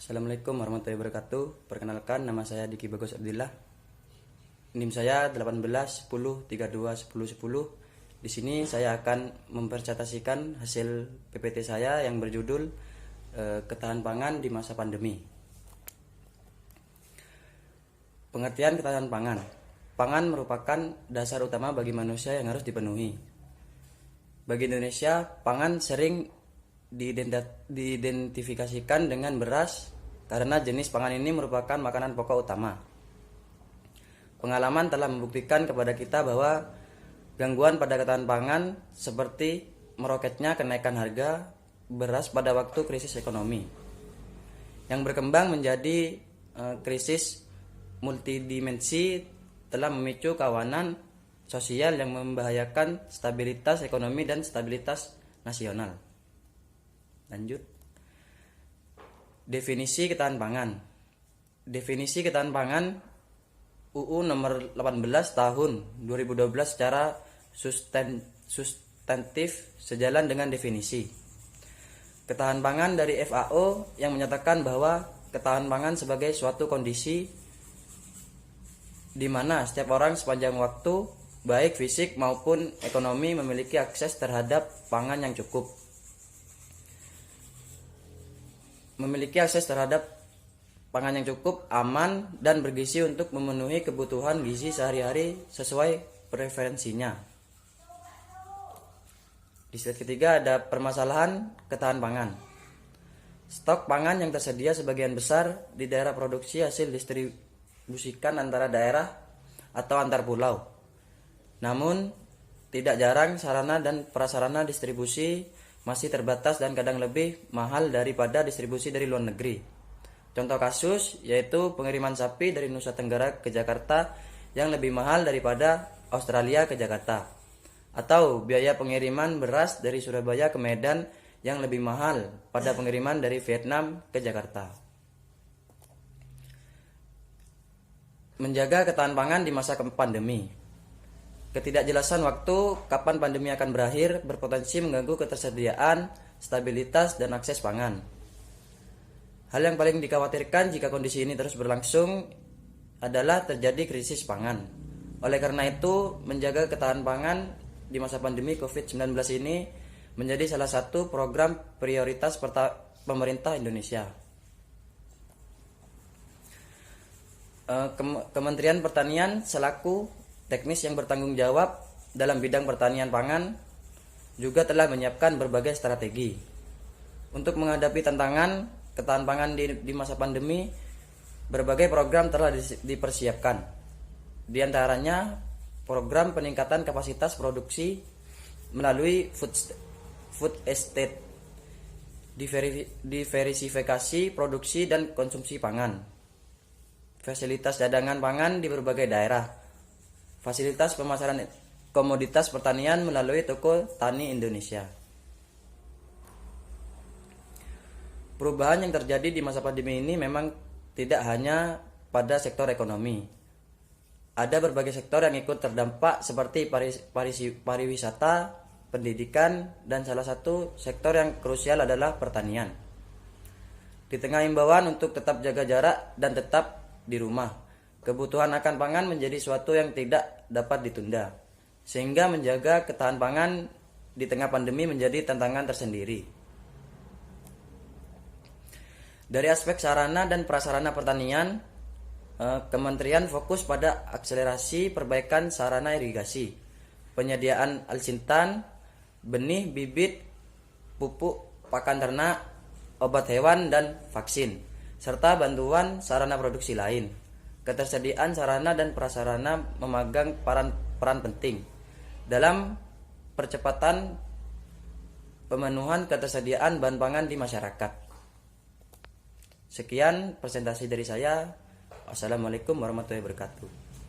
Assalamualaikum warahmatullahi wabarakatuh. Perkenalkan, nama saya Diki Bagus Abdillah. NIM saya 18 10 32 10 10. Di sini saya akan mempresentasikan hasil PPT saya yang berjudul Ketahanan Pangan di Masa Pandemi. Pengertian ketahanan pangan. Pangan merupakan dasar utama bagi manusia yang harus dipenuhi. Bagi Indonesia, pangan sering diidentifikasikan dengan beras karena jenis pangan ini merupakan makanan pokok utama. Pengalaman telah membuktikan kepada kita bahwa gangguan pada ketahanan pangan seperti meroketnya kenaikan harga beras pada waktu krisis ekonomi yang berkembang menjadi krisis multidimensi telah memicu kawanan sosial yang membahayakan stabilitas ekonomi dan stabilitas nasional. Lanjut. Definisi ketahanan pangan. Definisi ketahanan pangan UU nomor 18 tahun 2012 secara substantif sejalan dengan definisi ketahanan pangan dari FAO yang menyatakan bahwa ketahanan pangan sebagai suatu kondisi di mana setiap orang sepanjang waktu, baik fisik maupun ekonomi, memiliki akses terhadap pangan yang cukup. Memiliki akses terhadap pangan yang cukup, aman, dan bergizi untuk memenuhi kebutuhan gizi sehari-hari sesuai preferensinya. Di slide ketiga ada permasalahan ketahanan pangan. Stok pangan yang tersedia sebagian besar di daerah produksi hasil distribusikan antara daerah atau antar pulau. Namun, tidak jarang sarana dan prasarana distribusi masih terbatas dan kadang lebih mahal daripada distribusi dari luar negeri. Contoh kasus yaitu pengiriman sapi dari Nusa Tenggara ke Jakarta yang lebih mahal daripada Australia ke Jakarta, atau biaya pengiriman beras dari Surabaya ke Medan yang lebih mahal pada pengiriman dari Vietnam ke Jakarta. Menjaga ketahanan pangan di masa pandemi. Ketidakjelasan waktu kapan pandemi akan berakhir berpotensi mengganggu ketersediaan, stabilitas, dan akses pangan. Hal yang paling dikhawatirkan jika kondisi ini terus berlangsung adalah terjadi krisis pangan. Oleh karena itu, menjaga ketahanan pangan di masa pandemi COVID-19 ini menjadi salah satu program prioritas pemerintah Indonesia. Kementerian Pertanian selaku teknis yang bertanggung jawab dalam bidang pertanian pangan juga telah menyiapkan berbagai strategi untuk menghadapi tantangan ketahanan pangan di masa pandemi. Berbagai program telah dipersiapkan, di antaranya program peningkatan kapasitas produksi melalui food estate, diversifikasi produksi dan konsumsi pangan, fasilitas cadangan pangan di berbagai daerah, fasilitas pemasaran komoditas pertanian melalui Toko Tani Indonesia. Perubahan yang terjadi di masa pandemi ini memang tidak hanya pada sektor ekonomi. Ada berbagai sektor yang ikut terdampak seperti pariwisata, pendidikan, dan salah satu sektor yang krusial adalah pertanian. Di tengah imbauan untuk tetap jaga jarak dan tetap di rumah, kebutuhan akan pangan menjadi suatu yang tidak dapat ditunda, sehingga menjaga ketahanan pangan di tengah pandemi menjadi tantangan tersendiri. Dari aspek sarana dan prasarana pertanian, Kementerian fokus pada akselerasi perbaikan sarana irigasi, penyediaan alsintan, benih, bibit, pupuk, pakan ternak, obat hewan, dan vaksin, serta bantuan sarana produksi lain. Ketersediaan sarana dan prasarana memegang peran penting dalam percepatan pemenuhan ketersediaan bahan pangan di masyarakat. Sekian presentasi dari saya. Wassalamualaikum warahmatullahi wabarakatuh.